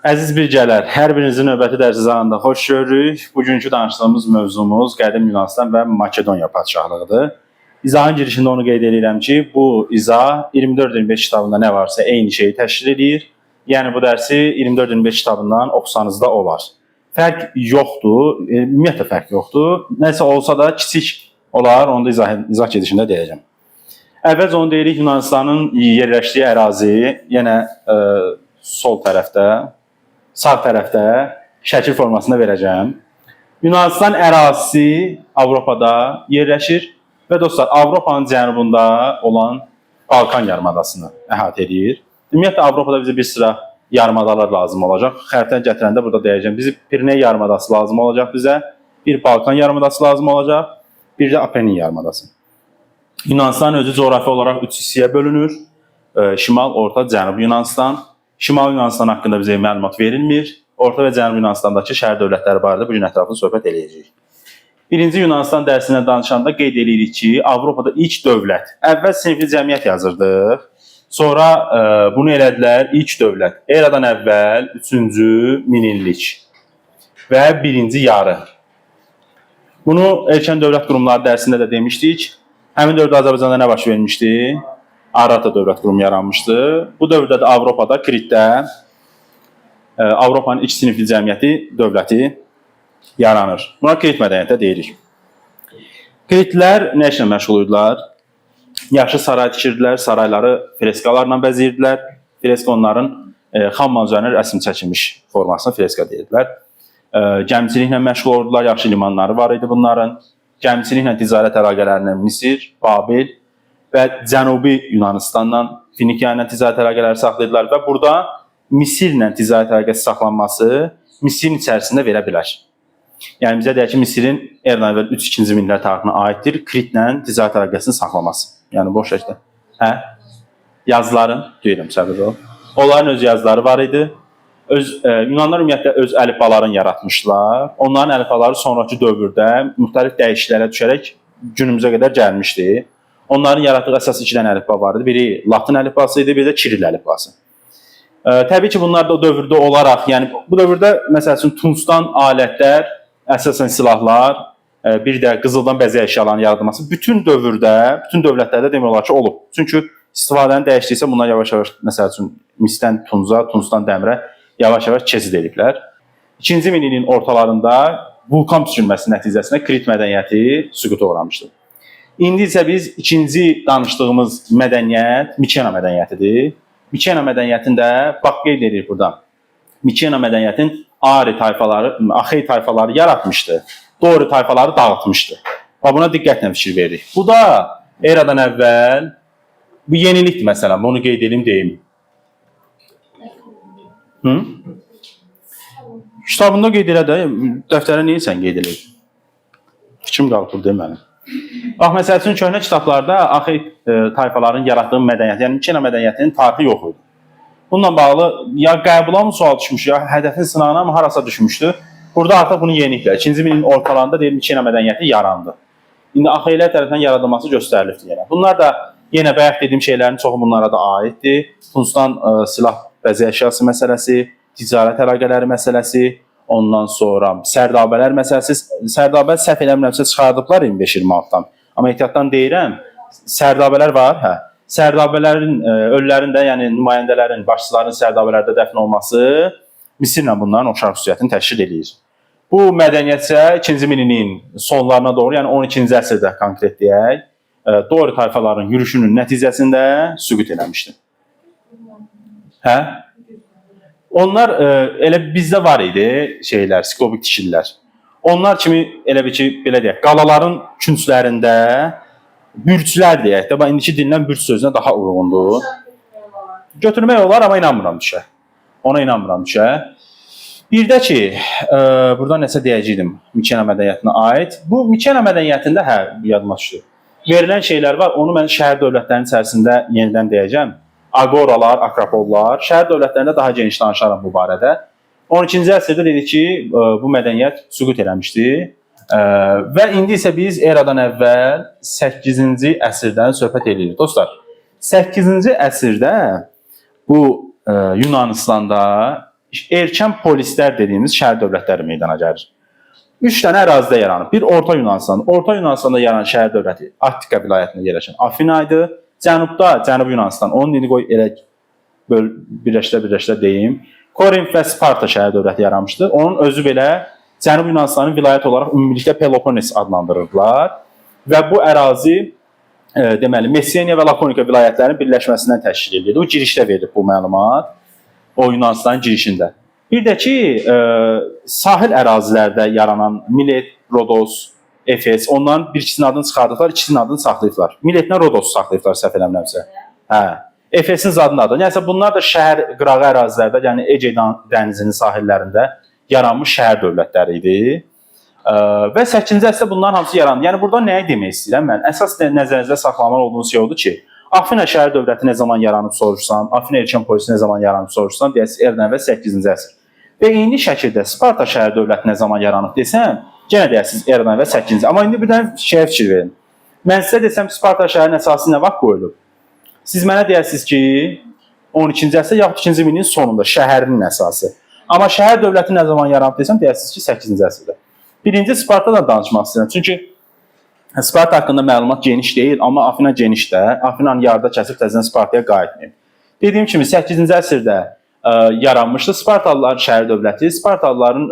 Əziz bilgələr, hər birinizin növbəti dərsi zamanında xoş görürük. Bugünkü danışdığımız mövzumuz Qədim Yunanistan və Makedoniya padşahlığıdır. İzahın girişində onu qeyd edirəm ki, bu izah 24-25 kitabında nə varsa eyni şeyi təşkil edir. Yəni bu dərsi 24-25 kitabından oxusanız da olar. Fərq yoxdur, ümumiyyətlə fərq yoxdur. Nəsə olsa da kiçik olar, onu da izah gedişində deyəcəm. Əvvəlcə onu deyirik, Yunanistanın yerləşdiyi ərazi yenə sol tərəfdə, sağ tərəfdə şəkil formasında verəcəm. Yunanistan ərazisi Avropada yerləşir və dostlar, Avropanın cənubunda olan Balkan yarımadasını əhatə edir. Ümumiyyətlə, Avropada bizə bir sıra yarımadalar lazım olacaq. Xəritəni gətirəndə burada deyəcəm. Bizi Piriney yarımadası lazım olacaq bizə, bir Balkan yarımadası lazım olacaq, bir də Apenin yarımadası. Yunanistan özü coğrafi olaraq 3 hissəyə bölünür. Şimal, Orta, Cənub Yunanistan. Şimal Yunanistan haqqında bizə məlumat verilmir. Orta və Cənub Yunanistandakı şəhər dövlətləri barədə bugün ətraflı söhbət edəcəyik. Birinci Yunanistan dərsindən danışanda qeyd edirik ki, Avropada ilk dövlət, əvvəl sinifli cəmiyyət yazırdıq. Sonra bunu elədilər ilk dövlət. Eradan əvvəl 3-cü minillik və 1-ci yarı. Bunu erkən dövlət qurumları dərsində də demişdik. Həmin dövrdə Azərbaycanda nə baş vermişdi? Arata dövlət qurumu yaranmışdı. Bu dövrdə də Avropada, Kritdə Avropanın ilk sinifli cəmiyyəti dövləti yaranır. Buna Krit mədəniyyətə deyirik. Kritlilər nə işlə məşğul idilər? Yaxşı saray tikirdilər, sarayları freskalarla bəziyirdilər. Freska onların xammal üzərinə rəsm çəkilmiş formasına freska deyirdilər. Gəmçiliklə məşğul oldular, yaxşı limanları var idi bunların. Gəmçiliklə ticarət əlaqələrindən Misir, Babil və Cənubi Yunanistanla, Finikiya ilə ticarət əlaqələri saxlayırdılar və burada Misirlə ticarət əlaqəsi saxlanması Misirin içərisində verə bilər. Yəni bizə deyək ki, Misirin eradan əvvəl 3-2-ci minillər tarixinə aiddir Kritlə ticarət əlaqəsini saxlaması. Yəni boş şəkildə. Yazıların, deyirəm səbəb o. Onların öz yazıları var idi. Yunanlar ümumiyyətlə öz əlifbalarını yaratmışlar. Onların əlifbaları sonraki dövrdə müxtəlif dəyişikliklərə düşərək günümüzə qədər gəlmişdi. Onların yaratdığı əsas 2 dənə əlifba var idi. Biri Latin əlifbası idi, biri də Kiril əlifbası. Təbii ki, bunlar da o dövrdə olaraq, yəni bu dövrdə məsəl üçün tuncdan alətlər, əsasən silahlar, bir də qızıldan bəzək əşyalarının yaradılması bütün dövrdə, bütün dövlətlərdə demək olar ki, olub. Çünki istifadəni dəyişdikcə bunlar yavaş-yavaş, məsəl üçün misdən tunca, tuncdan dəmirə yavaş-yavaş keçid ediblər. 2-ci minilliyin ortalarında vulkan püskürməsi nəticəsində Krit mədəniyyəti süquta uğramışdır. İndi isə biz ikinci danışdığımız mədəniyyət Mikena mədəniyyətidir. Mikena mədəniyyətində, bax qeyd edirik burada, Mikena mədəniyyətin Ari tayfaları, Axey tayfaları yaratmışdı. Dori tayfaları dağıtmışdı. Və buna diqqətlə fikir veririk. Bu da eradan əvvəl, bu yenilikdir məsələn, bunu qeyd edeyim, deyim. Kitabında qeyd elə də, dəftərə niyə sən qeyd eləyir? Fikrim qalxır deməli. Bax, məsəl üçün, köhnə kitablarda Axey tayfaların yaratdığı mədəniyyət, yəni Mikena mədəniyyətinin tarixi yox idi. Bununla bağlı ya qəbula mı sual düşmüş, ya hədəfin sınağına mı harasa düşmüşdü. Burada artıq bunu yeniliklər. 2-ci minilliyin ortalarında deyil, Mikena mədəniyyəti yarandı. İndi Axeylər tərəfindən yaradılması göstərilibdir. Yəni. Bunlar da yenə bayaq dediyim şeylərin çoxu bunlara da aiddir. Tuncdan silah bəzək əşyası məsələsi, ticarət əlaqələri məsələsi, ondan sonra sərdabələr məsələsi. Sərdabə səhv eləmirəmsə çıxardıblar 25-26-dan. Amma ehtiyatdan deyirəm, sərdabələr var, hə. Sərdabələrin ölülərində, yəni nümayəndələrin, başçıların sərdabələrdə dəfn olması Misirlə bunların oxşar xüsusiyyətini təşkil edir. Bu mədəniyyət isə 2-ci minilliyin sonlarına doğru, yəni 12-ci əsrdə konkret deyək, Dori tayfaların yürüşünün nəticəsində süqut eləmişdir. Hə? Onlar elə bizdə var idi şeylər, siklopik tikililər. Onlar kimi elə bir ki, belə deyək, qalaların künclərində bürclər deyək də, indiki dinlən bürc sözünə daha uyğundur. Götürmək olar, amma inanmıram düşə. Ona inanmıram düşə. Bir də ki, burada nəsə deyəcəydim Mikena mədəniyyətinə aid. Bu Mikena mədəniyyətində, hə, yadıma düşdü. Verilən şeylər var, onu mən şəhər dövlətlərinin içərisində yenidən deyəcəm. Agoralar, akropollar, şəhər dövlətlərində daha geniş danışaram bu barədə. 12-ci əsrdə dedik ki, bu mədəniyyət süqut eləmişdi. Və indi isə biz eradan əvvəl 8-ci əsrdən söhbət edirik. Dostlar, 8-ci əsrdə bu Yunanistanda erkən polislər dediyimiz şəhər dövlətləri meydana gəlir. 3 dənə ərazidə yaranıb. Bir Orta Yunanistan. Orta Yunanistanda yaranan şəhər dövləti Attika vilayətində yerləşən Afina idi. Cənubda Cənubi Yunanistan. Onun dini qoy elə birləşdirə deyim. Korint və Sparta şəhər dövləti yaranmışdı. Onun özü belə Cənubi Yunanistanın vilayət olaraq ümumilikdə Peloponnes adlandırırdılar. Və bu ərazi deməli Messeniya və Lakonika vilayətlərinin birləşməsindən təşkil edildi. O girişdə verilib bu məlumat. O Yunanistanın girişində. Bir də ki, sahil ərazilərdə yaranan Milet, Rodos, Efes, onların bir ikisinin adını çıxardıblar, ikisinin adını saxlayıblar. Miletlə Rodosu saxlayıblar, səhv eləmirəmsə. Efesin adının adı. Yəni, bunlar da şəhər qırağı ərazilərdə, yəni Ege dənizinin sahillərində yaranmış şəhər dövlətləri idi. Və 8-ci əsrdə bunların hamısı yarandı. Yəni, burada nəyi demək istəyirəm mən? Əsas nəzərinizdə saxlamalı olduğunuz şey oldu ki, Afina şəhər dövləti nə zaman yaranıb soruşsan, Afina erkən polisi nə zaman yaranıb soruşsan, deyəsiz, Erdən və 8-ci əsr. Və eyni şəkildə Sparta şəhər dövləti nə zaman yaranıb desəm, yenə deyəsiz, Erdən və 8-ci. Amma indi bir dənə şeyə fikir verin. Mən sizə desəm, Sparta şəhərinin əsası nə vaxt qoyulub? Siz mənə deyəsiz ki, 12-ci əsr yaxud 2-ci minilliyin sonunda şəhərinin əsası. Amma şəhər dövləti nə zaman yaranıb desəm, deyəsiz ki, 8-ci əsrdə. Birinci Spartadan danışmaq istəyirəm. Çünki Sparta haqqında məlumat geniş deyil, amma Afina geniş də. Afinanın yarıda kəsib təzədən Spartaya qayıtmayıb. Dediyim kimi 8-ci əsrdə yaranmışdı Spartalıların şəhər dövləti. Spartalıların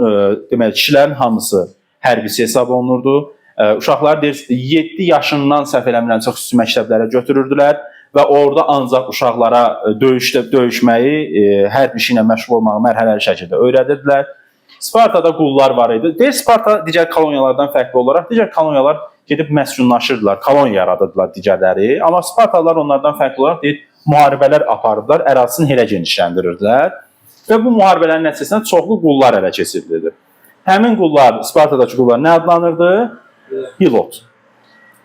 deməli kişilərin hamısı hərbisi hesab olunurdu. Uşaqlar 7 yaşından səhv eləmirəmsə xüsusi məktəblərə götürürdülər və orada ancaq uşaqlara döyüşməyi, hərb işi ilə məşğul olmağı mərhələli şəkildə öyrədirdilər. Spartada qullar var idi. Deyir Sparta digər koloniyalardan fərqli olaraq digər koloniyalar gedib məskunlaşırdılar, koloniya yaradırdılar digərləri. Amma Spartalılar onlardan fərqli olaraq deyir, müharibələr aparırdılar, ərazisini elə genişləndirirdilər. Və bu müharibələrin nəticəsində çoxlu qullar ələ keçirilirdi. Həmin qullar, Spartadakı qullar nə adlanırdı? Hilot.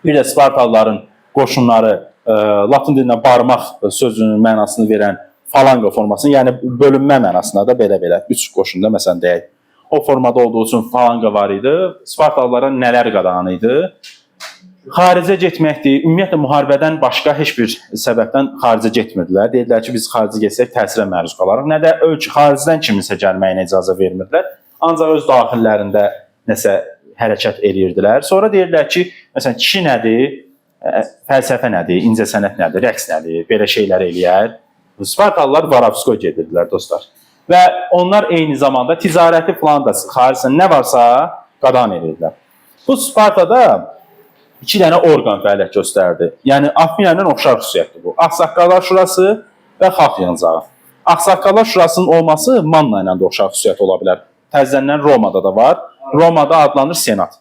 Bir də Spartalıların qoşunları Latin dilindən barmaq sözünün mənasını verən falanga formasını, yəni bölünmə mənasında da belə-belə 3 qoşunda məsələn deyək. O formada olduğu üçün falanga var idi. Spartalılara nələr qadağan idi? Xaricə getməkdir. Ümumiyyətlə müharibədən başqa heç bir səbəbdən xaricə getmirdilər. Deyirlər ki, biz xaricə getsək təsirə məruz qalarıq. Nə də xaricdən kiminsə gəlməyinə icazə vermirdilər. Ancaq öz daxillərində nəsə hərəkət edirdilər. Sonra deyirlər ki, məsələn, kişi nədir? Fəlsəfə nədir? İncəsənət nədir? Rəqs nədir? Belə şeylər eləyər. Spartalılar Varavskoy gedirdilər, dostlar. Və onlar eyni zamanda ticarəti falan da xaricdən nə varsa qadağan edirdilər. Bu Spartada 2 dənə orqan fəaliyyət göstərdi. Yəni Afinanın oxşar xüsusiyyətidir bu. Ağsaqqallar Şurası və Xalq Yığıncağı. Ağsaqqallar Şurasının olması Manna ilə də oxşar xüsusiyyət ola bilər. Təzədən Romada da var. Romada adlanır Senat.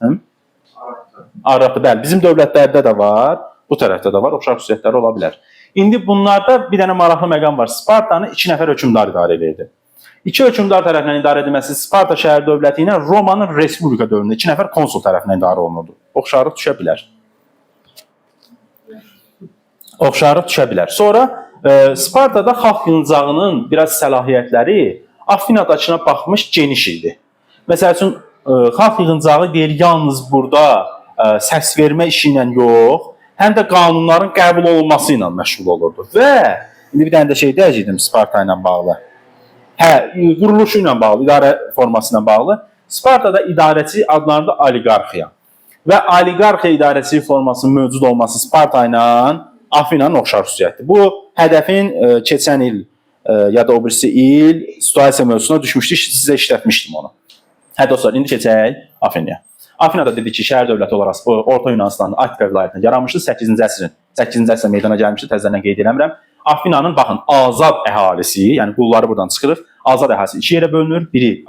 Araqda, bəli, bizim dövlətlərdə də var, bu tərəfdə də var, oxşar xüsusiyyətləri ola bilər. İndi bunlarda bir dənə maraqlı məqam var. Spartanı 2 nəfər hökmdar idarə edirdi. 2 hökmdar tərəfindən idarə edilməsi Sparta şəhər dövləti ilə Romanın Respublika dövründə 2 nəfər konsul tərəfindən idarə olunurdu. Oxşarlıq düşə bilər. Oxşarlıq düşə bilər. Sonra Spartada Xalq Yığıncağının biraz səlahiyyətləri Afinadakına baxmış geniş idi. Məsəl üçün Xalq Yığıncağı deyir, yalnız burada səs vermə işi ilə yox, həm də qanunların qəbul olunması ilə məşğul olurdu. Və indi bir dənə də şey deyəcəkdim Sparta ilə bağlı. Quruluşu ilə bağlı, idarə forması ilə bağlı. Spartada idarəçi adlanırdı oliqarxiya. Və oliqarxiya idarəçi formasının mövcud olması Sparta ilə Afinanın oxşar xüsusiyyətidir. Bu hədəfin keçən il ya da o birisi il situasiya mövzusuna düşmüşdü, sizə işlətmişdim onu. Dostlar, indi keçək Afinaya. Afinada dedik ki, şəhər dövləti olaraq Orta Yunanistanın Attika vilayətində yaranmışdı. 8-ci əsrdə meydana gəlmişdi, təzədən qeyd eləmirəm. Afinanın, baxın, azad əhalisi, yəni qulları buradan çıxırıq, azad əhalisi 2 yerə bölünür. Biri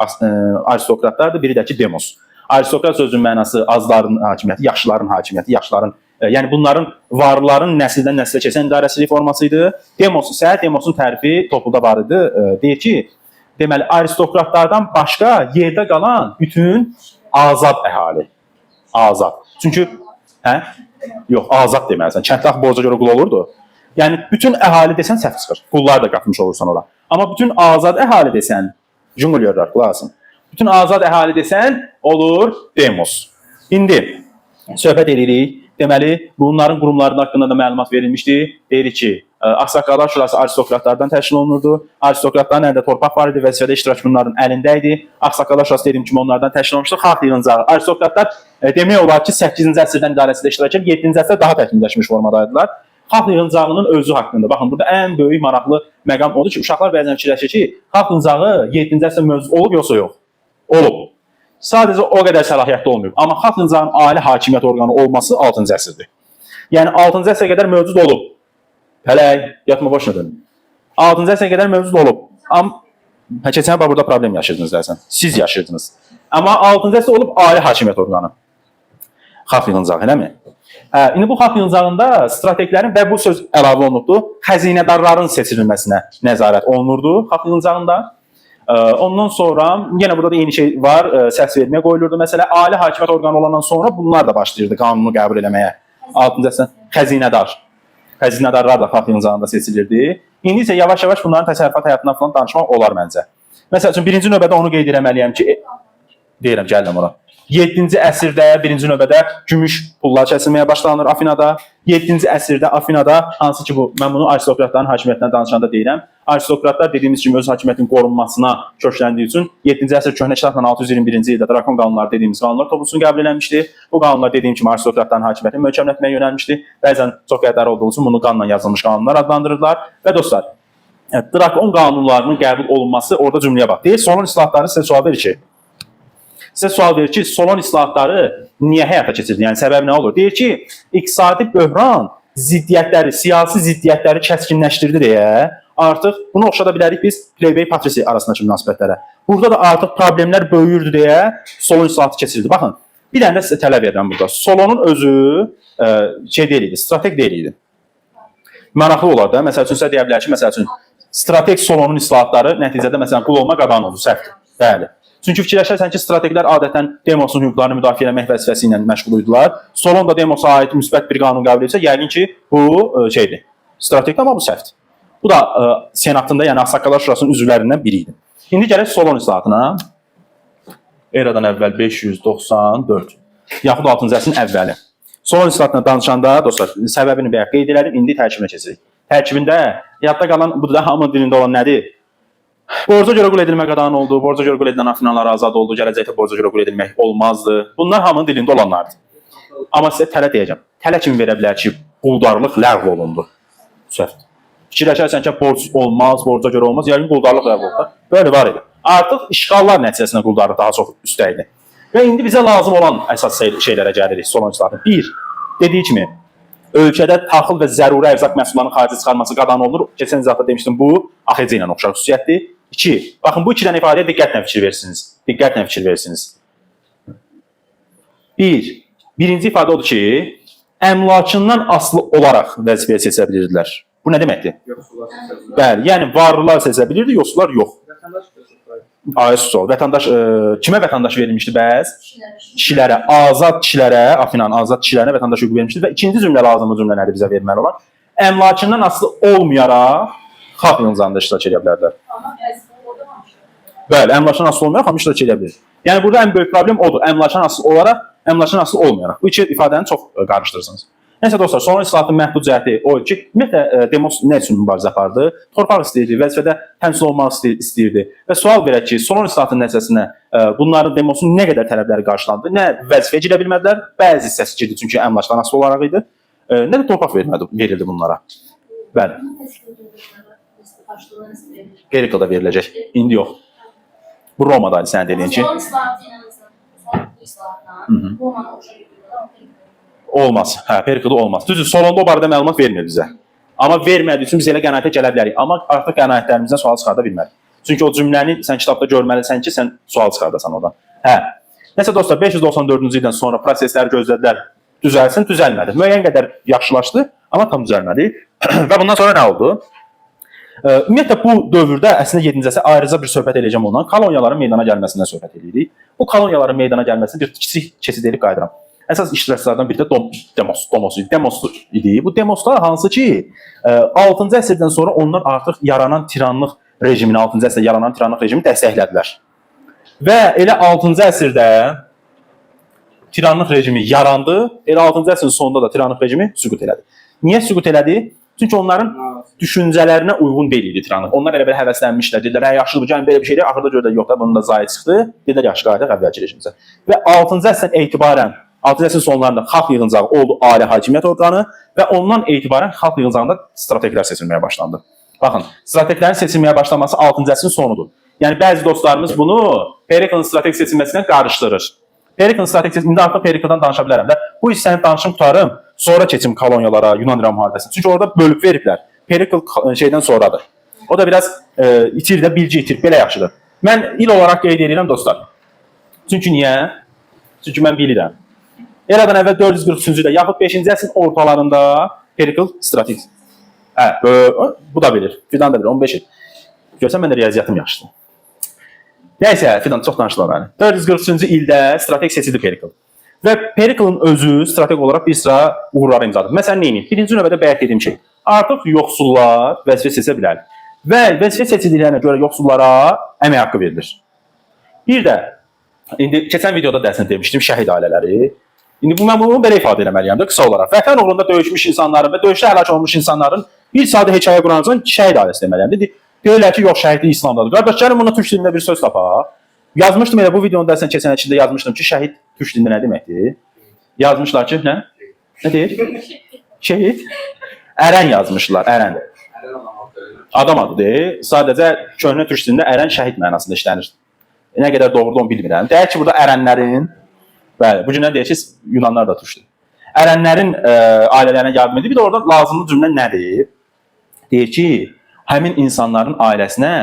aristokratlardır, biri də ki, demos. Aristokrat sözünün mənası azların hakimiyyəti, yaşlıların hakimiyyəti, yaşlıların, yəni bunların varlıların nəsildən nəslə keçən idarəçilik forması idi. Demos isə, demosun tərifi topluluqda var idi. Deyir ki, deməli, aristokratlardan başqa yerdə qalan bütün azad əhali. Azad. Çünki, yox, azad deməlisən. Kəndli axı borca görə qul olurdu. Yəni, bütün əhali desən səhv çıxır. Qullar da qatmış olursan ora. Amma bütün azad əhali desən, jungulyorlar, qulaqsın. Bütün azad əhali desən, olur demos. İndi, söhbət edirik Deməli, bunların qurumlarının haqqında da məlumat verilmişdi. Deyir ki, Ağsaqqallar Şurası aristokratlardan təşkil olunurdu. Aristokratların əlində torpaq var idi, vəzifədə iştirak bunların əlində idi. Ağsaqqallar Şurası dediyim kimi onlardan təşkil olunmuşdu. Xalq yığıncağı. Aristokratlar demək olar ki, 8-ci əsrdən idarəsində iştirak edir, 7-ci əsrdə daha təkmilləşmiş formadaydırlar. Xalq yığıncağının özü haqqında. Baxın, burada ən böyük maraqlı məqam odur ki, uşaqlar bəzən fikirləşir ki, xalq yığıncağı 7-ci əsrdə mövcud olub yoxsa yox? Olub. Sadəcə o qədər səlahiyyətli olmayıb. Amma xalq yığıncağının ali hakimiyyət orqanı olması 6-cı əsrdir. Yəni 6-cı əsrə qədər mövcud olub. Hələk, yatma boşuna dönün. 6-cı əsrə qədər mövcud olub. Amma keçən burada problem yaşırdınız dersən. Siz yaşırdınız. Amma 6-cı əsrdə olub ali hakimiyyət orqanı. Xalq yığıncağı, eləmi? İndi bu xalq yığıncağında strateglərin və bu söz əlavə olunubdur, xəzinədarların seçilməsinə nəzarət olunurdu xalq yığıncağında. Ondan sonra yenə burada da yeni şey var, səs verməyə qoyulurdu. Məsələ, ali hakimiyyət orqanı olandan sonra bunlar da başlayırdı qanunu qəbul eləməyə. 6-cı əsrdə xəzinədar. Xəzinədarlar da xalq yığıncağında seçilirdi. İndi isə yavaş-yavaş bunların təsərrüfat həyatından falan danışmaq olar məncə. Məsəl üçün, birinci növbədə onu qeyd eləməliyəm ki, deyirəm, gəldim ora. 7-ci əsrdə birinci növbədə gümüş pullar kəsilməyə başlanır Afinada. 7-ci əsrdə Afinada, hansı ki bu, mən bunu aristokratların hakimiyyətindən danışanda deyirəm. Aristokratlar dediyimiz kimi öz hakimiyyətinin qorunmasına kökləndiyi üçün 7-ci əsr köhnə kitabla 621-ci ildə Drakon qanunları dediyimiz qanunlar toplusunu qəbul edilmişdi. Bu qanunlar dediyim kimi aristokratların hakimiyyətini möhkəmlətməyə yönəlmişdi. Bəzən çox qədər olduğu üçün bunu qanunla yazılmış qanunlar adlandırırlar. Və dostlar, Drakon qanunlarının qəbul olunması orada cümləyə bax. Deyir, Solon islahatları sizə sual verir ki, Solon islahatları niyə həyata keçirilir? Yəni, səbəb nə olur? Deyir ki, iqtisadi böhran ziddiyyətləri, siyasi ziddiyyətləri kəskinləşdirdi deyə artıq bunu oxşada bilərik biz plebey patrisi arasındakı münasibətlərə. Burada da artıq problemlər böyüyürdü deyə Solon islahatı keçirildi. Baxın, bir dənə də sizə tələb verirəm burada. Solonun özü şey deyil idi, strateg deyil idi. Maraqlı olar da, məsəl üçün sizə deyə bilər ki, məsəl üçün, strateg Solonun islahatları nəticədə məsələn qul olma qadağan oldu, səhvdir. Bəli. Çünki fikirləşərsən ki, strateglər adətən Demosun hüquqlarını müdafiə etmək vəzifəsi ilə məşğul idilər. Solon da Demosa aid müsbət bir qanun qəbul etsə, yəqin ki, bu şeydir. Strategdir, amma bu səhvdir. Bu da senatında, yəni Ağsaqqallar Şurasının üzvlərindən biri idi. İndi gələk Solon islahatına. Eradan əvvəl 594, yaxud 6-cı əsrin əvvəli. Solon islahatına danışanda, dostlar, səbəbini bayaq qeyd edelim, indi tərkibinə keçirik. Tərkibində yadda qalan, bu da hamı dilində olan nədir? Borca görə qul edilmə qadağan oldu, borca görə qul edilən afinalar azad oldu, gələcəkdə borca görə qul edilmək olmazdı. Bunlar hamının dilində olanlardır. Amma sizə tələ deyəcəm. Tələ kimi verə bilər ki, quldarlıq ləğv olundu. Səhv. Fikirləşərsən ki, borc olmaz, borca görə olmaz, yəni quldarlıq ləğv oldu. Böyle var idi. Artıq işğallar nəticəsində quldarlıq daha çox üstə idi. Və indi bizə lazım olan əsas şeylərə gəlirik Solon islahatı. 1. Dediyi kimi, ölkədə taxıl və zəruri ərzaq məhsullarının xarici çıxarması qadağan olunur. Keçən izahatda demişdim, bu AXC ilə oxşar xüsusiyyətdir. 2. Baxın, bu 2 dənə ifadəyə diqqətlə fikir versiniz. Diqqətlə fikir versiniz. 1. Birinci ifadə odur ki, əmlakından asılı olaraq vəzifəyə seçə bilirdilər. Bu nə deməkdir? Bəli, yəni varlılar seçə bilirdi, yoxsullar yox. Ayı sual. Vətəndaş, kimə vətəndaş verilmişdi bəs? Kişilərə, azad kişilərə, Afinanın azad kişilərə vətəndaş hüququ verilmişdi və ikinci cümlə lazımlı cümlə nədir bizə verməli olan? Əmlakından asılı olmayaraq xalq yığıncağında iştirak edə bilərdilər. Bəli, əmlakından asılı olmayaraq hamı iştirak edə bilir. Yəni burada ən böyük problem odur. Əmlakından asılı olaraq, əmlakından asılı olmayaraq. Bu iki ifadəni çox qarışdırırsınız. Nəysə dostlar, Solon islahatının məhdud cəhəti o ki, ümumiyyətlə Demos nə üçün mübarizə apardı? Torpaq istəyirdi, vəzifədə təmsil olmaq istəyirdi. Və sual verək ki, Solon islahatının nəticəsində bunların Demosun nə qədər tələbləri qarşılandı? Nə vəzifəyə girə bilmədilər? Bəzi hissəsi girdi, çünki əmlakdan asılı olaraq idi. Nə də torpaq verildi bunlara? Bəli. Perikada veriləcək. İndi yox. Bu Romadaydı sən dediyin ki. Olmaz. Hə, Perikada olmaz. Düzdür, Solonda o barədə məlumat vermir bizə. Amma vermədiyi üçün biz elə qənaətə gələ bilərik. Amma artıq qənaətlərimizdən sual çıxarda bilmərik. Çünki o cümləni sən kitabda görməlisən ki, sən sual çıxardasan oradan. Hə. Nəsə dostlar, 594-cü ildən sonra prosesləri gözlədilər, düzəlsin, düzəlmədi. Müəyyən qədər yaxşılaşdı, amma tam düzəlmədi. Və bundan sonra nə oldu? Ümumiyyətlə, bu dövrdə əslində 7-ci əsrdə ayrıca bir söhbət edəcəm ondan. Koloniyaların meydana gəlməsindən söhbət edirik. Bu koloniyaların meydana gəlməsini bir kiçik keçid edib qayıdıram. Əsas iştirakçılardan biri də Demos idi. Bu Demoslar hansı ki 6-cı əsrdən sonra onlar artıq yaranan tiranlıq rejimini, 6-cı əsrdə yaranan tiranlıq rejimini dəstəklədilər. Və elə 6-cı əsrdə tiranlıq rejimi yarandı. Elə 6-cı əsrin sonunda da tiranlıq rejimi süqut elədi. Niyə süqut elədi? Çünki onların düşüncələrinə uyğun deyil idi tiranlıq. Onlar elə belə həvəslənmişlər. Dedilər, "Hə, yaxşıdır, gəlin belə bir şeydir." Axırda gördülər, yox da bunun da zayı çıxdı. Dedilər, "Yaxşı, qayıdaq əvvəlki rejimizə." Və 6-cı əsrdən etibarən 6-cı əsrin sonlarında xalq yığıncağı oldu ali hakimiyyət orqanı və ondan etibarən xalq yığıncağında strateglər seçilməyə başlandı. Baxın, strateglərin seçilməyə başlanması 6-cı əsrin sonudur. Yəni bəzi dostlarımız bunu Periklin strateji seçilməsindən qarışdırır. Periklin strateji indi artıq Perikldən danışa bilərəm də. Bu hissəni danışım tutarım, sonra keçim koloniyalara, Yunan-İran müharibəsine. Çünki orada bölüb veriblər. Perikl şeydən sonradır. O da biraz itir də bilgi itir, belə yaxşıdır. Mən il olaraq qeyd edirəm dostlar. Çünki niyə? Çünki mən bilirəm. Eradan əvvəl 443-cü ildə yaxud 5-ci əsrin ortalarında Perikl strateji. Bu da bilir. Fidan da bilir. 15 il. Görsən mən də riyaziyyatım yaxşıdır. Nəysə, Fidan çox danışdılar məni. 443-cü ildə strateji seçildi Perikl. Və Periklin özü strateji olaraq bir sıra uğurları imzaladı. Məsələn, neyini? Birinci növbədə bayaq dediyim şey. Artıq yoxsullar vəzifə seçə bilər. Və vəzifə seçildiklərinə görə yoxsullara əmək haqqı verilir. Bir də, indi keçən videoda dərsini demişdim, şəhid ailələri. İndi mən bunu belə ifadə eləməliyəm də qısa olaraq. Vətən uğrunda döyüşmüş insanların və döyüşdə həlak olmuş insanların bir sadə hekayə quranacaq şəhid ailəsi deməliyəm. Deyirlər ki, yox, şəhidlik İslamdadır. Qardaş, gəlin buna türk dilində bir söz tapaq. Yazmışdım elə bu videonun dərsini keçən içində yazmışdım ki, şəhid türk dilində nə deməkdir? Yazmışlar ki, nə? Nə deyir? Şəhid? Ərən yazmışlar, ərən. Adam adı deyil. Sadəcə köhnə türk dilində ərən şəhid mənasında işlənir. Nə qədər doğrudur onu bilmirəm. Deyək ki, burada ərənlərin, bəli, bu cümlə deyir ki, Yunanlar da türkdür. Ərənlərin ailələrinə yardım edir. Bir də orada lazımlı cümlə nədir? Deyir ki, həmin insanların ailəsinə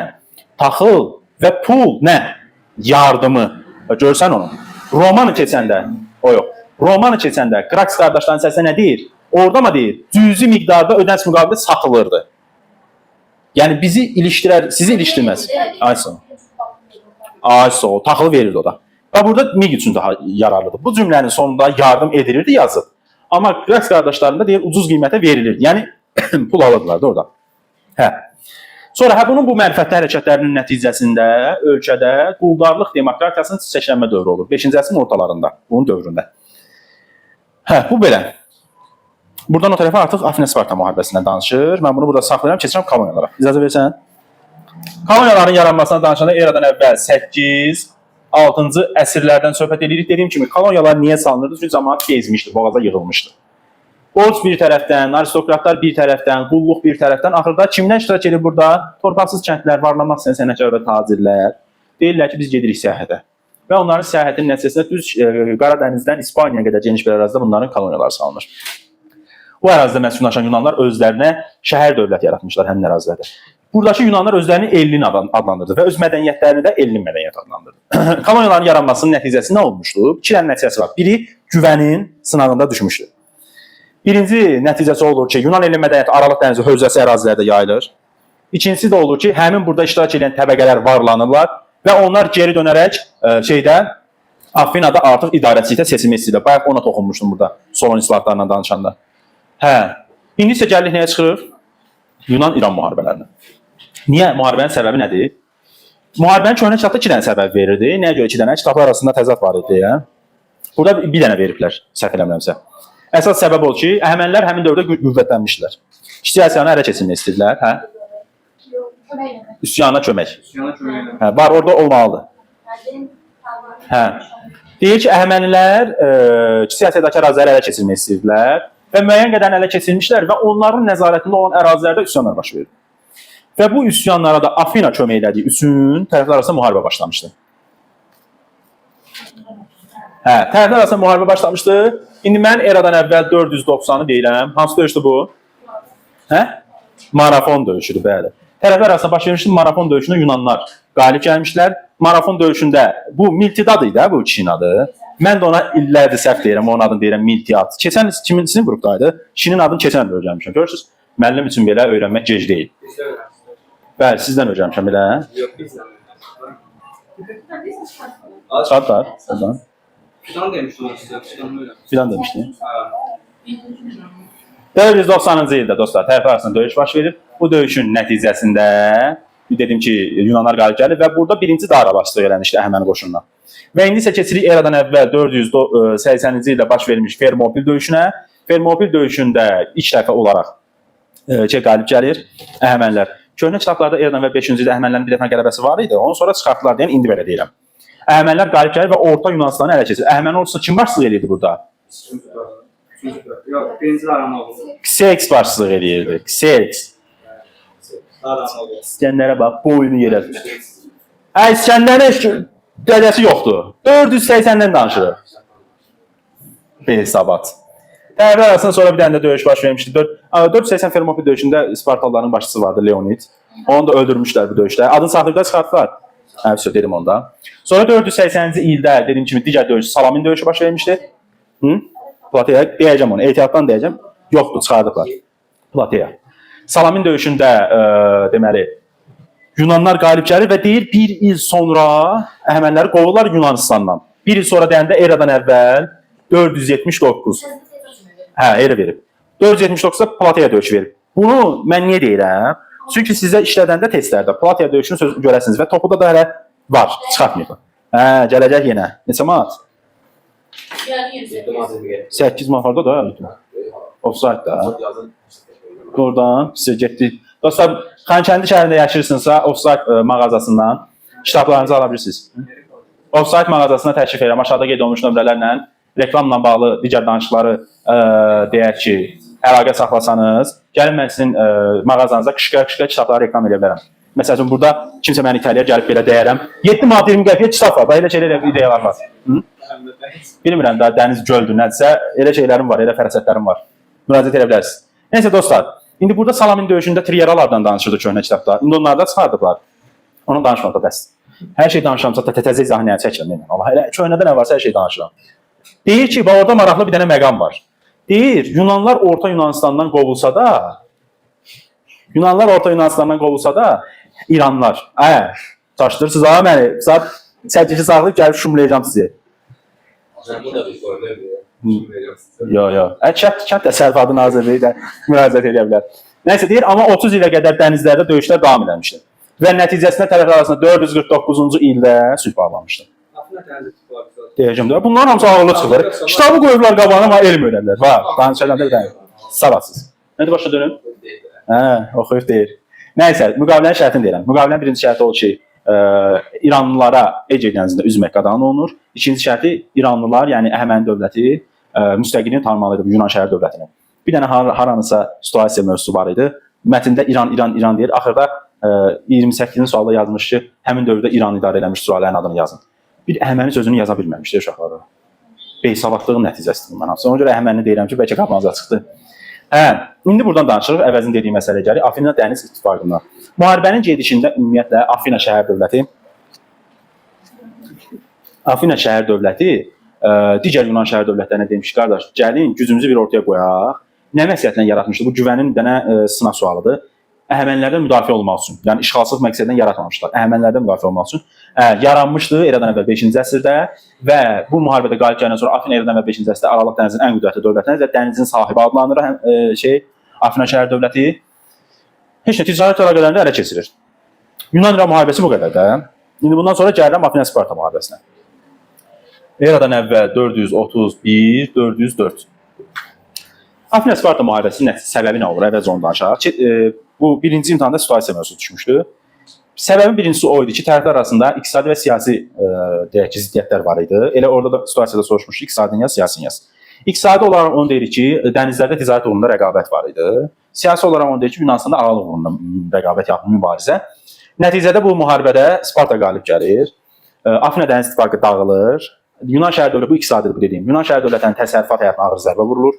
taxıl və pul nə? Yardımı. Görsən onu. Romanı keçəndə, o yox. Romanı keçəndə Kraks qardaşların səsinə nə deyir? Orada mı deyir? Cüzi miqdarda ödənç müqabilində satılırdı. Yəni bizi ilişdirər, sizi ilişdirməz. Ay sağ ol, taxılı verirdi o da. Və burada mig üçün daha yararlıdır. Bu cümlənin sonunda yardım edilirdi yazıb. Amma Kraks qardaşlarında deyir ucuz qiymətə verilirdi. Yəni pul alırdılar da orada. Hə. Sonra bunun bu mənfəətli hərəkətlərinin nəticəsində ölkədə quldarlıq demokratiyasının çiçəklənmə dövrü olur. 5-ci əsrin ortalarında, bunun dövründə. Hə, bu belə. Buradan o tərəfə artıq Afina-Sparta müharibəsindən danışır. Mən bunu burada saxlayıram, keçirəm koloniyalara. İcazə versən. Koloniyaların yaranmasına danışanda eradan əvvəl 8-6-cı əsrlərdən söhbət edirik. Dediyim kimi, koloniyalar niyə salınırdı? Çünki cəmaət gezmişdi, boğaza yığılmışdı. Borc bir tərəfdən, aristokratlar bir tərəfdən, qulluq bir tərəfdən. Axırda kimdən iştirak edir burada? Torpaqsız kəndlər, varlanmaq istəyən sənətkar və tacirlər. Deyirlər ki, biz gedirik səyahətə. Və onların səyahətinin nəticəsində düz Qaradənizdən İspaniyaya qədər geniş bir ərazidə bunların koloniyaları salınır. Bu ərazidə məskunlaşan Yunanlar özlərinə şəhər dövləti yaratmışlar həmin ərazilərdə. Buradakı Yunanlar özlərini Ellin adlandırdı və öz mədəniyyətlərini də Ellin mədəniyyəti adlandırdı. Koloniyaların yaranmasının nəticəsi nə olmuşdu? İki dənə nəticəsi var. Biri güvənin sınağında düşmüşdü. Birinci nəticəsi olur ki, Yunan elmi mədəniyyəti Aralıq dənizi hövzəsi ərazilərdə yayılır. İkincisi də olur ki, həmin burada iştirak edən təbəqələr varlanırlar və onlar geri dönərək Afinada artıq idarəçilikdə seçilmək istəyirlər. Bayaq ona toxunmuşdum burada Solon islahatlarla danışanda. Hə, indi isə gəlirik nəyə çıxırıq? Yunan-İran müharibələrine. Niyə? Müharibənin səbəbi nədir? Müharibənin köhnə kitabda 2 dənə səbəb verirdi. Nəyə görə 2 dənə? Kitablar arasında təzad var idi. Burada bir dənə veriblər, səhv eləmirəmsə. Əsas səbəb o ki, Əhəmənilər həmin dövrdə qüvvətlənmişdilər. Kiçik Asiyanı ələ keçirmək istədilər, hə? Üsyana kömək. Hə, var, orada olmalıdır. Hə. Deyir ki, Əhəmənilər Kiçik Asiyadakı əraziləri ələ keçirmək istədilər və müəyyən qədər ələ keçirmişlər və onların nəzarətində olan ərazilərdə üsyanlar baş verdi. Və bu üsyanlara da Afina kömək elədiyi üçün tərəflər arasında müharibə başlamışdı. Hə, tərəflər arasında müharibə başlamışdı. İndi mən eradan əvvəl 490-ı deyirəm. Hansı döyüşdür bu? Hə? Marafon döyüşüdür, bəli. Tərəflər arasında baş vermişdi. Marafon döyüşündə Yunanlar qalib gəlmişlər. Marafon döyüşündə bu Miltidad idi, bu kişinin adı. Mən də ona illərdir səhv deyirəm, onun adını deyirəm Miltiad. Keçən kimin qrupdaydı? Kişinin adını keçən il öyrənmişəm. Görürsünüz? Müəllim üçün belə öyrənmək gec deyil. Bəli, sizdən öyrənmişəm belə. Yox, bizdən. Çatlar. Fidan demişdim sizə, fidan öyle. Fidan demişdim. 490-cı ildə dostlar tərəflər arasında döyüş baş verir. Bu döyüşün nəticəsində dedim ki, Yunanlar qalib gəlir və burada birinci dara başlıq eləmişdi Əhəməni qoşununa. Və indi isə keçirik eradan əvvəl 480-ci ildə baş vermiş Fermopil döyüşünə. Fermopil döyüşündə ilk dəfə olaraq qalib gəlir Əhəmənilər. Köhnə kitablarda eradan əvvəl 5-ci ildə Əhəmənilərin bir dəfə qələbəsi var idi. Ondan sonra çıxartdılar deyən indi belə deyirəm. Əhəmənilər qalib gəlir və Orta Yunanistanı ələ keçirir. Əhəməni ordusuna kim başçılıq edirdi burada? Yox, birinci Daranoglu. Xerxes başçılıq edirdi. Xerxes. Daranoglu. İskəndərə bax, boynu yerə düşdü. İskəndərin heç dədəsi yoxdur. 480-dən danışırıq. Hesabat. Dəvə arasında sonra bir dənə də döyüş baş vermişdi. 480 Fermopil döyüşündə Spartalıların başçısı vardı, Leonid. Onu da öldürmüşlər bu döyüşdə. Adını saxlayıblar, çıxartdılar. Hə, dedim onda. Sonra 480-ci ildə dediyim kimi digər döyüş Salamin döyüşü baş vermişdi. Plateya deyəcəm onu, ehtiyatdan deyəcəm. Yoxdur, çıxardıblar. Plateya. Salamin döyüşündə deməli Yunanlar qalib gəlir və deyir bir il sonra Əhəmənləri qovurlar Yunanistandan. Bir il sonra deyəndə eradan əvvəl 479. Hə, elə verib. 479-da Plateya döyüşü verib. Bunu mən niyə deyirəm? Çünki sizə işlədəndə testlərdə Plateya döyüşünü söz görəsiniz və topuda da hələ var, çıxartmayıb. Hə, gələcək yenə. Neçə manat? 8 manat orada da. Offside da. Oradan sizə getdi. Dostlar, Xankəndi şəhərində yaşayırsınızsa, Offside mağazasından kitablarınızı ala bilirsiniz. Offside mağazasına təşrif edirəm. Aşağıda qeyd olunmuş nömrələrlə reklamla bağlı digər danışıqları deyək ki, əlaqə saxlasanız, gəlin mən sizin mağazanıza qışqa-qışqa kitabları reklam edə bilərəm. Məsələn, burada kimsə məni İtaliyaya gəlib belə deyərəm. 7 manat 20 qəpiyə kitab var. Elə şeylər ideyalar var. Bilmirəm da dəniz göldür, nədirsə, elə şeylərim var, elə fərasətlərim var. Müraciət edə bilərsiniz. Nəysə dostlar, indi burada Salamin döyüşündə Triyeralardan danışırdı köhnə kitabda. İndi onlardan çıxardıblar. Onu danışmadı bəs. Hər şey danışıramsa təzə izahını çəkirəm. Allah, elə köhnədə nə varsa hər şey danışıram. Deyir ki, orada maraqlı bir dənə məqam var. Deyir, Yunanlar Orta Yunanistandan qovulsa da, İranlar, çaşdırırsınız ha məni, saat 8-ci saxlayıb gəlib şumlayacağım sizi. Yox. Kənd təsərrüfatı nazirliyi də müraciət edə bilər. Nəysə deyir, amma 30 ilə qədər dənizlərdə döyüşlər davam edilmişdir. Və nəticəsində tərəflər arasında 449-cu ildə sülh bağlanmışdır. Deyəcəm də, bunların hamısı ağırlı çıxır. Kitabı qoyublar qabağına, amma elm öyrənirlər. Var, danışacağım da bir dənə. Savadsız. Nədir başa dönüm? Oxuyub deyir. Nəysə, müqavilənin şərtini deyirəm. Müqavilənin birinci şərti o ki, İranlılara Ece dənizində üzmək qadağan olunur. İkinci şərti İranlılar, yəni Əhəməni dövləti müstəqilliğini tanımalıdır Yunan şəhər dövlətini. Bir dənə haranısa situasiya mövzusu var idi. Mətndə İran deyir. Axırda 28-ci sualda yazmış ki, həmin dövrdə İran idarə eləmiş sülalələrin adını yazın. Bir Əhəməni sözünü yaza bilməmişdir uşaqları. Beysavadlığın nəticəsidir bundan hamısı. Ona görə Əhəməni deyirəm ki, bəlkə qabağınıza çıxdı. İndi buradan danışırıq, əvəzin dediyi məsələ gəlir. Afina dəniz ittifaqından. Müharibənin gedişində ümumiyyətlə Afina şəhər dövləti digər Yunan şəhər dövlətlərinə demiş ki, qardaş, gəlin gücümüzü bir ortaya qoyaq. Nə vəsiyyətlə yaratmışdı? Bu güvənin dənə sınaq sualıdır. Əhəmənilərdən müdafiə olmaq üçün, yəni işğalsız məqsədlə yaratmamışlar. Əhəmənilərdən müdafiə olmaq üçün yaranmışdı eradan əvvəl 5-ci əsrdə və bu müharibədə qalib gələndən sonra Afina eradan əvvəl 5-ci əsrdə Aralıq dənizinin ən qüdrətli dövlətindən və dənizin sahibi adlanır Afina şəhər dövləti. Heç nə ticarət əlaqələrini ələ keçirir. Yunan-İran müharibəsi bu qədər də. İndi bundan sonra gəlirəm Afina-Sparta müharibəsinə. Eradan əvvəl 431, 404. Afina-Sparta müharibəsinin səbəbi nə olur? Əvvəlcə onu danışaq. Bu birinci imtahanda situasiya mövzusu düşmüşdü. Səbəbin birincisi o idi ki, tərəflər arasında iqtisadi və siyasi deyək ki, ziddiyyətlər var idi. Elə orada da situasiyada soruşmuşdu, iqtisadi yaz, siyasi yaz. İqtisadi olaraq onu deyir ki, dənizlərdə ticarət uğrunda rəqabət var idi. Siyasi olaraq onu deyir ki, Yunanistanda aralıq uğrunda rəqabət yapılır, mübarizə. Nəticədə bu müharibədə Sparta qalib gəlir. Afina dəniz ittifaqı dağılır. Yunan şəhər dövləti bu iqtisadidir bu dediyim. Yunan şəhər dövlətlərinin təsərrüfat həyatına ağır zərbə vurulur.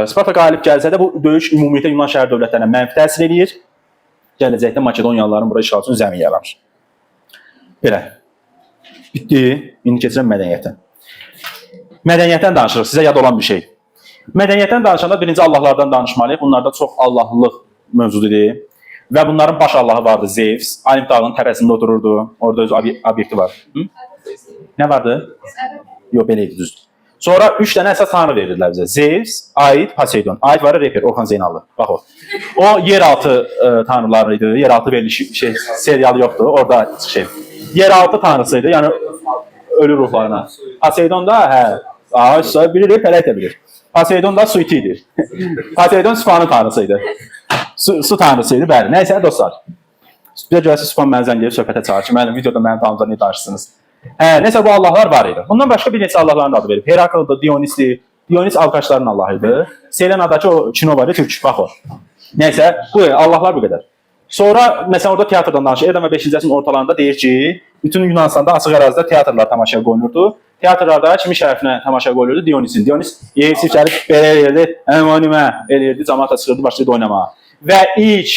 Sparta qalib gəlsə də bu döyüş ümumiyyətlə Yunan şəhər dövlətlərinə mənfi təsir edir. Gələcəkdə Makedoniyalıların bura işğal üçün zəmin yaranır. Belə. Bitdi. İndi keçirəm mədəniyyətə. Mədəniyyətdən danışırıq. Sizə yad olan bir şey. Mədəniyyətdən danışanda birinci Allahlardan danışmalıyıq. Bunlarda çox Allahlılıq mövzududur. Və bunların baş Allahı vardı, Zevs. Olimp dağının təpəsində otururdu. Orada öz obyekti var. Nə vardı? Yox, belə idi, düzdür. Sonra 3 dənə əsas tanrı verirdilər bizə. Zeus, Aid, Poseidon. Aid var ya reper Orxan Zeynallı. Bax o. O yeraltı tanrıları idi. Yeraltı verilişi serialı yoxdur. Orada şey. Yeraltı tanrısıydı. Yəni ölü ruhlarına. Poseidon da hə, bilir, pələk də bilir. Poseidon da suiti idi. Poseidon Süfanın tanrısıydı. Su tanrısıydı, bəli. Nəysə dostlar. Bir də görəsiniz Süfan mənə zəng edib söhbətə çağırır ki, mənim videoda mənim tanrılar niyə danışırsınız? Nəysə bu allahlar var idi. Bundan başqa bir neçə allahların adı verib. Herakldır, Dionisdir. Dionis alqaşların allahıydı. Selena'dakı o kino var ya, türk, bax o. Nəysə, bu allahlar bu qədər. Sonra məsələn orada teatrdan danışır. Erdəm və 5-ci əsrin ortalarında deyir ki, bütün Yunanistanda açıq ərazidə teatrlar tamaşaya qoyulurdu. Teatrlarda kimin şərəfinə tamaşa qoyulurdu? Dionisin. Dionis yeyib gəlib belə eləyirdi, əmanimə eləyirdi, cəmaət çıxırdı, başlayırdı oynamağa. Və ilk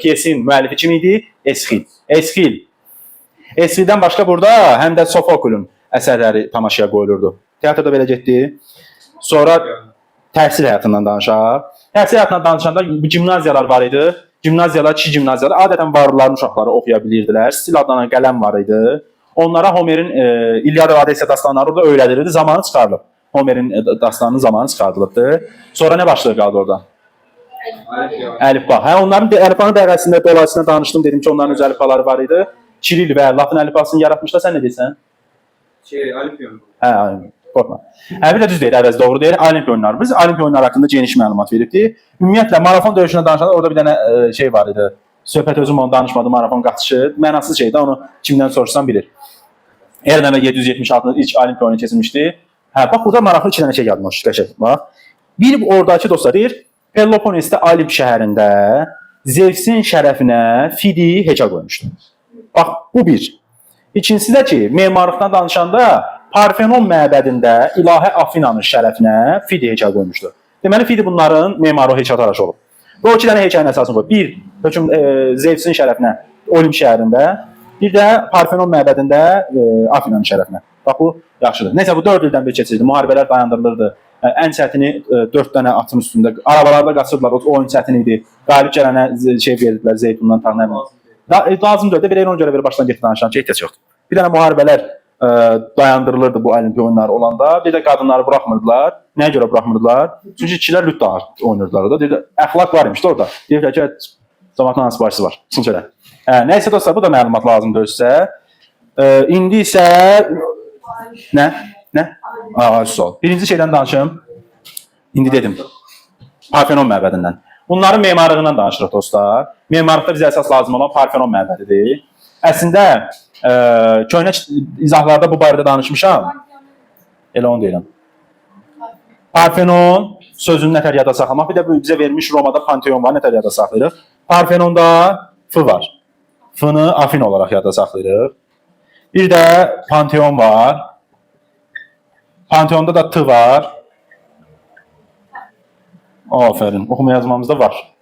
pyesin müəllifi kim idi? Esxil. Esxildən başqa burada həm də Sofoklun əsərləri tamaşaya qoyulurdu. Teatrda belə getdi. Sonra təhsil həyatından danışaq. Təhsil həyatından danışanda gimnaziyalar var idi. Gimnaziyalar, kişi gimnaziyalar adətən varlıların uşaqları oxuya bilirdilər. Stil adlanan qələm var idi. Onlara Homerin İlyada və Odessiya dastanları orada öyrədilirdi. Zamanı çıxarılıb. Homerin dastanının zamanı çıxarılırdı. Sonra nə başlığı qaldı orada? Əlifba. Onların əlifbanın bəhrəsində dolayısıyla danışdım. Dedim ki, onların öz əlifbaları var idi. Kiril və Latin əlifbasını yaratmışlar. Sən nə deyirsən? Olimpiyon. Qorxma. Bir də düz deyir, əvəz doğru deyir. Olimpiya oyunları. Biz Olimpiya oyunları haqqında geniş məlumat veribdik. Ümumiyyətlə marafon döyüşündə danışanda orada bir dənə şey var idi. Söhbət özüm onu danışmadı, marafon qatışı. Mənasız şeydir, onu kimdən soruşsan bilir. Erdəm 776-da ilk Olimpiya oyunu keçirmişdi. Bax burada maraqlı iki dənə şey yadıma düşdü. Bax. Bir oradakı dostlar deyir, Peloponnesdə Olimp şəhərində Zevsin şərəfinə Fidi heca qoymuşdu. Bax, bu bir. İkincisi də ki, memarlıqdan danışanda Parfenon məbədində ilahə Afinanın şərəfinə Fidi heca qoymuşdu. Deməli, Fidi bunların memarı heca taraşı olub. Bu iki dənə heçəyin əsasını qoyub. Bir, Zevsin şərəfinə Olimp şəhərində, bir də Parfenon məbədində Afinanın şərəfinə. Bax, bu yaxşıdır. Neysə, bu 4 ildən bir keçirdi. Müharibələr dayandırılırdı. Ən çətini 4 dənə atın üstündə. Arabalarda qaçırdılar, o oyun çətin idi. Qalib gələnə şey verirdilər, zeytundan taxnəmə. Lazım deyil, belə ona görə bir başdan getdi danışan ki, ehtiyac yoxdur. Bir dənə müharibələr dayandırılırdı bu olimpiya oyunları olanda. Bir də qadınları buraxmırdılar. Nəyə görə buraxmırdılar? Çünki kişilər lüt oynayırdılar orada. Deyirlər, əxlaq var imiş də orada. Deyirlər ki, cəmaatın hansı başçısı var. Çıxın çölə. Nəysə dostlar, bu da məlumat lazım deyilsə. İndi isə nə? Sol. Birinci şeydən danışım. İndi dedim. Parfenon məbədindən. Bunların memarlığından danışırıq dostlar. Memarlıqda bizə əsas lazım olan Parfenon məbədidir. Əslində köhnə izahlarda bu barədə danışmışam. Elə onu deyirəm. Parfenon sözünü nətər yada saxlamaq. Bir də bizə vermiş Romada Panteon var, nətər yada saxlayırıq. Parfenonda F var. F-nı Afin olaraq yada saxlayırıq. Bir də Panteon var. Panteonda da T var. Aferin. Oxuma yazmamızda var.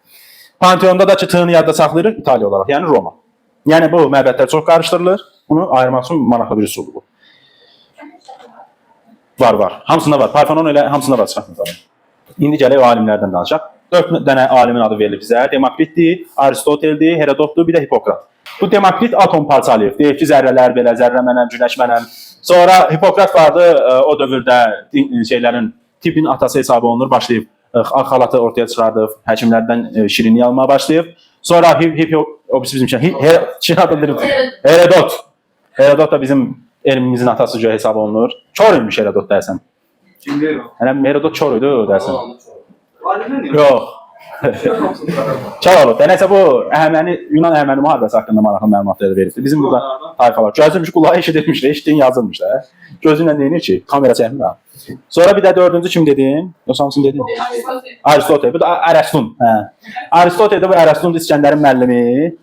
Panteonda da ki T-nı yadda saxlayırıq İtaliya olaraq, yəni Roma. Yəni bu məbədlər çox qarışdırılır. Bunu ayırmaq üçün maraqlı bir üsuldur bu. Var. Hamısında var. Parfenon elə hamısında var çıxartmışlar. İndi gələk o alimlərdən danışaq. 4 dənə alimin adı verilib bizə. Demokritdir, Aristoteldir, Herodotdur, bir də Hipokrat. Bu Demokrit atom parçalayıb. Deyir ki, zərrələr belə, zərrə mənəm, günəş mənəm. Sonra Hipokrat vardı, o dövrdə şeylərin tipin atası hesabı olunur, başlayıb xalatı ortaya çıxardıb, həkimlərdən şirinlik almağa başlayıb. Sonra Herodot da bizim elmimizin atası hesab olunur. Çor imiş Herodot dersən. Kimdir o? Herodot çor idi dersən. Alimler mi? Yox. Çor olub. Nəysə bu Yunan Əhəməni müharibəsi haqqında maraqlı məlumatları verildi. Bizim burada tayfalar gözləmiş, qulağı eşidilmiş, eşitdiyin yazılmış da. Gözünlə deyinir ki, kamera çəkmir. Sonra bir də dördüncü kim dedim? Yoxsa hamısını dedim? Aristotel. Bu da Ərəstun. Aristotel də bu Ərəstun İskəndərin müəllimi.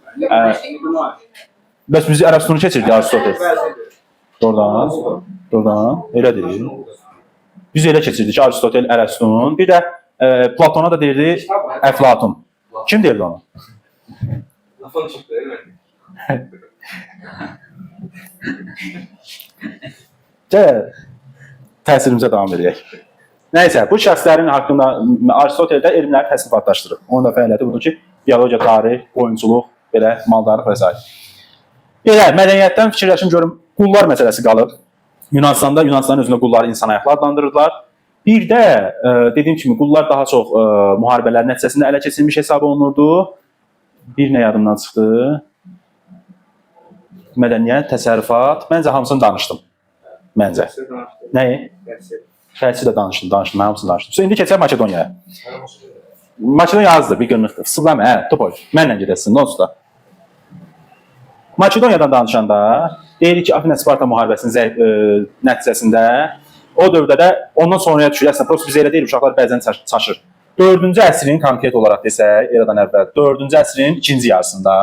Bəs bizi Ərəstunu keçirdi Aristotel. Doğrudan. Elə deyil. Biz elə keçirdik Aristotel, Ərəstun. Bir də Platona da deyirdi Əflatun. Kim deyirdi onu? Lafın çıktı değil mi? Təsirimizə davam edək. Nəysə, bu şəxslərin haqqında Aristoteldə elmləri təsnifatlaşdırıb. Onun da fəaliyyəti budur ki, biologiya, tarix, oyunçuluq, belə maldarlıq və s. Belə, mədəniyyətdən fikirləşim görüm, qullar məsələsi qalıb. Yunanistanın özündə qulları insan ayaqlı adlandırırdılar. Bir də dediyim kimi qullar daha çox müharibələrin nəticəsində ələ keçirilmiş hesab olunurdu. Bir nə yadımdan çıxdı? Mədəniyyət, təsərrüfat. Məncə hamısını danışdım. Məncə. Nəyi? Fərsi də danışdım. Mən hamısını danışdım. İndi keçək Makedoniyaya. Makedoniya azdır, bir günlükdür. Fısıldama, topoy. Mənlə gedəsin, onsuz da. Makedoniyadan danışanda deyirik ki, Afina-Sparta müharibəsinin nəticəsində o dövrdə ondan sonraya düşür. Əslində, prosto biz elə deyil, uşaqlar bəzən çaşır. 4-cü əsrin konkret olaraq desək, eradan əvvəl 4-cü əsrin ikinci yarısında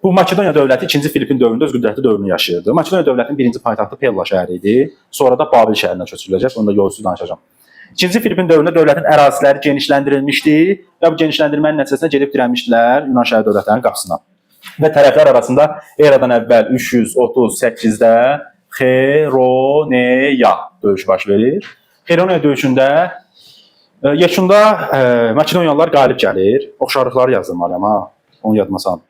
bu Makedoniya dövləti 2-ci Filippin dövründə öz qüdrətli dövrünü yaşayırdı. Makedoniya dövlətinin birinci paytaxtı Pella şəhəri idi. Sonra da Babil şəhərinə köçürüləcək. Onu da yolsuz danışacağam. 2-ci Filippin dövründə dövlətin əraziləri genişləndirilmişdi və bu genişləndirmənin nəticəsində gedib dirənmişdilər Yunan şəhər dövlətlərinin qapısına. Və tərəflər arasında eradan əvvəl 338-də Xeroneya döyüşü baş verir. Xeroneya döyüşündə yekunda Makedoniyalılar qalib gəlir. Oxşarlıqları yazılmalıyam ha. Onu yadıma salın.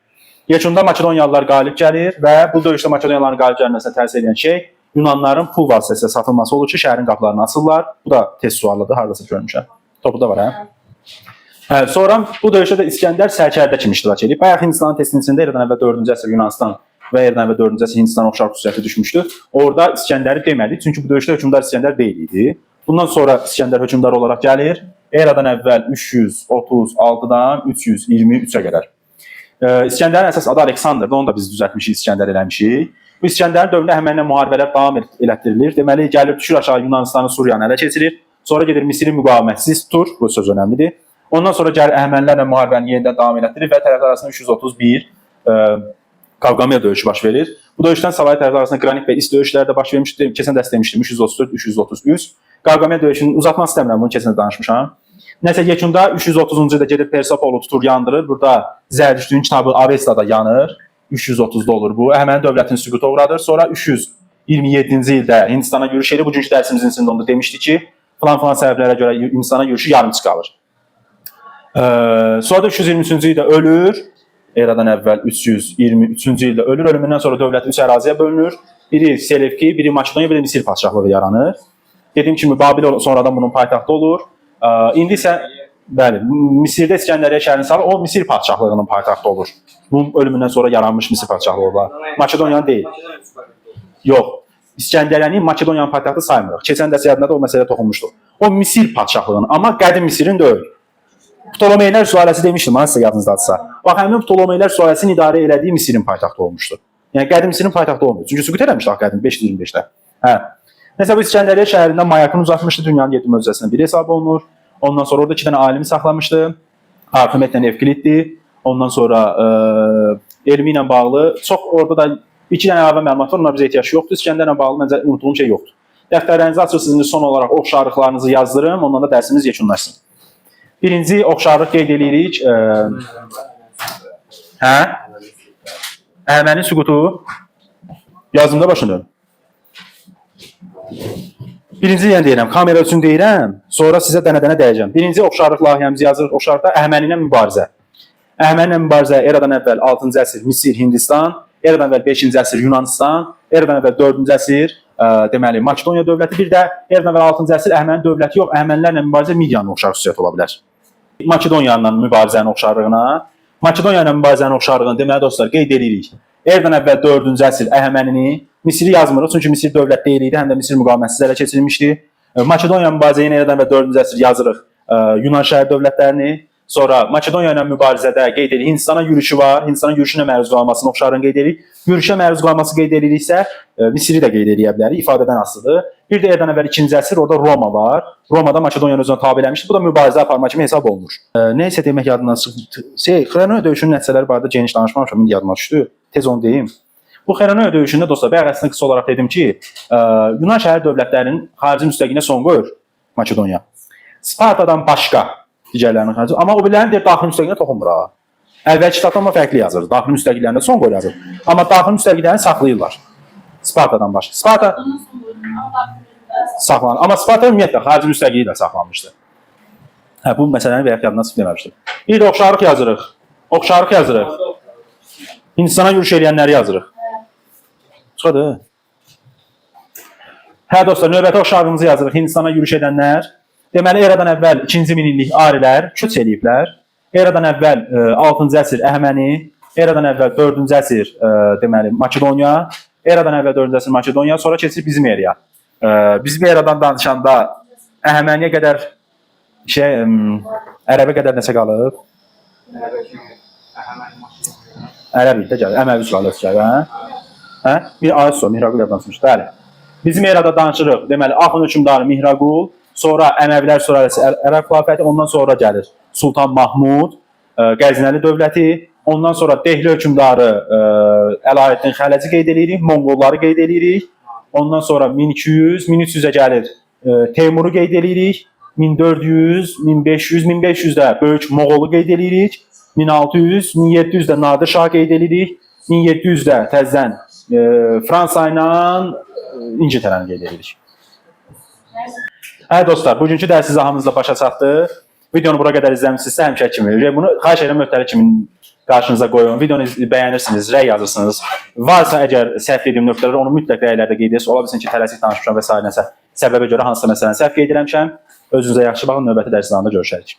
Yekunda Makedoniyalılar qalib gəlir və bu döyüşdə Makedoniyalıların qalib gəlməsinə təsir edən şey Yunanların pul vasitəsilə satılması olur ki, şəhərin qapılarını açırlar. Bu da test sualıdır, hardasa görmüşəm. Topuda var, hə? Sonra bu döyüşdə də İskəndər sərkərdə kimi iştirak edib. Bayaq Hindistanın testinin eradan əvvəl 4-cü əsr Yunanistan və eradan əvvəl 4-cü əsr Hindistan oxşar xüsusiyyəti düşmüşdü. Orada İskəndəri demədik, çünki bu döyüşdə hökmdar İskəndər deyil idi. Bundan sonra İskəndər hökmdar olaraq gəlir. Eradan əvvəl 336-dan 323-ə qədər. İskəndərin əsas adı Aleksandrdır, onu da biz düzəltmişik, İskəndər eləmişik. Bu İskəndərin dövründə həmənlə müharibələr davam elətdirilir. Deməli, gəlir, düşür aşağı Yunanistanı, Suriyanı ələ keçirir. Sonra gedir Misiri müqavimətsiz tutur, bu söz önəmlidir. Ondan sonra gəlir Əhəmənilərlə müharibəni yenidən davam elətdirir və tərəflər arasında 331 Qavqamiya döyüşü baş verir. Bu döyüşdən savayı tərəflər arasında Qranik və İs döyüşləri də baş vermişdir. Keçən dərs demişdim, 334-333. Qavqamiya döyüşünü uzatmaq istəmirəm, bunu keçən də danışmışam. Nəsə yekunda 330-cu ildə gedib Persopolu tutur, yandırır. Burada Zərdüştlüyün kitabı Avestada yanır. 330-da olur bu. Əhəməni dövlətinin süquta uğradır. Sonra 327-ci ildə Hindistana yürüş edir. Bugünkü dərsimizin içində onda demişdi ki, falan səbəblərə görə Hindistana yürüşü yarımçı qalır. Sonra da 323-cü ildə ölür. Eradan əvvəl 323-cü ildə ölür. Ölümündən sonra dövlət 3 əraziyə bölünür. Biri Selevki, biri Makedoniya, biri Misir padşahlığı yaranır. Dediyim kimi Babil sonradan bunun paytaxtı olur. İndi isə bəli, Misirdə İskəndəriyyə şəhərini salır, o Misir padşahlığının paytaxtı olur. Bunun ölümündən sonra yaranmış Misir padşahlığı olur. Makedoniyanın deyil. Yox. İskəndəriyyəni Makedoniyanın paytaxtı saymırıq. Keçən dərs yadında da o məsələyə toxunmuşduq. O Misir padşahlığının, amma qədim Misirin deyil. Ptolemeylər sülaləsi demişdim, mən sizə yadınızdadırsa. Bax, həmin Ptolemeylər sülaləsinin idarə elədiyi Misirin paytaxtı olmuşdu. Yəni qədim Misirin paytaxtı olmuyor. Çünki süqut eləmişdi qədim 525-də. Hə. Nəsə bu İskəndəriyyə şəhərində Mayakını uzatmışdı, dünyanın 7 möcüzəsindən biri hesab olunur. Ondan sonra orada 2 dənə alimi saxlamışdı. Arximedlə Evkliddir. Ondan sonra elmi ilə bağlı çox orada da 2 dənə əlavə məlumat var, ona bizə ehtiyac yoxdur. İskəndərlə bağlı məncə unutduğum şey yoxdur. Dəftərlərinizi açırsınız, son olaraq oxşarlıqlarınızı yazdırım, ondan da dərsimiz yekunlaşsın. Birinci oxşarlıq qeyd edirik. Hə? Əhəmənin süqutu. Yazımda başını. Birinci yəni deyirəm, kamera üçün deyirəm, sonra sizə dənə-dənə dəyəcəm. Birinci oxşarlıq layihəmizi yazırıq. Oxşarlıqda Əhəməni ilə mübarizə. Əhəməni ilə mübarizə eradan əvvəl 6-cı əsr Misir, Hindistan, eradan əvvəl 5-ci əsr Yunanistan, eradan əvvəl 4-cü əsr deməli Makedoniya dövləti, bir də eradan əvvəl 6-cı əsr Əhəməni dövləti yox, Əhəmənilərlə mübarizə Midiyanın oxşar xüsusiyyəti ola bilər. Makedoniyanla mübarizənin oxşarlığına, Makedoniya ilə mübarizənin oxşarlığını deməli dostlar qeyd edirik. Eradan əvvəl 4-cü əsr Əhəmənini, Misiri yazmırıq, çünki Misir dövlət deyil idi, həm də Misir müqavimətsiz ələ keçirilmişdi. Makedoniya mübarizəyə eradan əvvəl 4-cü əsr yazırıq Yunan şəhər dövlətlərini. Sonra Makedoniya ilə mübarizədə qeyd edirik, Hindistana yürüşü var, Hindistanın yürüşünə məruz qalmasının oxşarlığını qeyd edirik. Yürüşə məruz qalması qeyd ediriksə, Misiri də qeyd edə bilərik, ifadədən asılıdır. Bir də eradan əvvəl 2-ci əsr, orada Roma var. Romada Makedoniyanın özünə tabe eləmişdi, bu da mübarizə aparma kimi hesab olunur. Nəysə demək yadından çıxdı. Xeroneya döyüşünün nəticələri barədə geniş danışmamışam, indi yadıma düşdü. Tez onu deyim. Bu Xeroneya döyüşündə dostlar, bayaq əslində qısa olaraq dedim ki, Yunan şəhər dövlətlərinin xarici müstəqiliyinə son qoyur Makedoniya. Spartadan başqa digərlərinin xarici, amma o birlərin deyir daxili müstəqiliyinə toxunmur ha. Əvvəl kitabda fərqli yazır, daxili müstəqilliklərində son qoyur yazır. Amma daxili müstəqilliklərini saxlayırlar. Spartadan başqa. Sparta saxlanır. Amma Sparta ümumiyyətlə xarici müstəqilliyi də saxlanmışdı. Hə, bu məsələni bayaq yadından çıxıb deməmişdim. Bir də oxşarlıq yazırıq. Oxşarlıq yazırıq. Hindistana yürüş eləyənləri yazırıq. Çıxadı. Hə dostlar, növbəti oxşarlığımızı yazırıq. Hindistana yürüş edənlər. Deməli, eradan əvvəl 2-ci minillik arilər köç eləyiblər. Eradan əvvəl 6-cı əsr Əhəməni, eradan əvvəl 4-cü əsr deməli Makedoniya, eradan əvvəl 4-cü əsr Makedoniya, sonra keçib bizim eraya. Bizim eradan danışanda Əhəməniyə qədər Ərəbə qədər neçə qalıb? Ərəb də gəlir. Əməvi sülaləsi gəlir, hə? Bir ayət sonra Mihraqul yadanmışdı. Bəli. Bizim erada danışırıq. Deməli, Axund hökmdarı Mihraqul, sonra Əməvilər sülaləsi Ərəb xilafəti, ondan sonra gəlir Sultan Mahmud, Qəznəli dövləti, ondan sonra Dehli hökmdarı Əlaəddin Xələci qeyd edirik, Monqolları qeyd edirik. Ondan sonra 1200, 1300-ə gəlir Teymuru qeyd edirik. 1400, 1500, 1500-də böyük Moğolu qeyd edirik. 1600, 1700-də Nadir Şah qeyd edirik. 1700-də təzədən Fransa ilə İngiltərəni qeyd edirik. Hə dostlar, bugünkü dərs izahımızla başa çatdı. Videonu bura qədər izləmişsinizsə həmişə kimi. Bunu xahiş edirəm möhtəri kimin qarşınıza qoyun. Videonu bəyənirsiniz, rəy yazırsınız. Varsa əgər səhv etdiyim nöqtələr onu mütləq rəylərdə qeyd edirsiniz. Ola bilsin ki, tələsik danışmışam və s. səbəbə görə hansısa məsələni səhv qeyd edirəmkən. Özünüzə yaxşı baxın, növbəti dərs izahında görüşərik.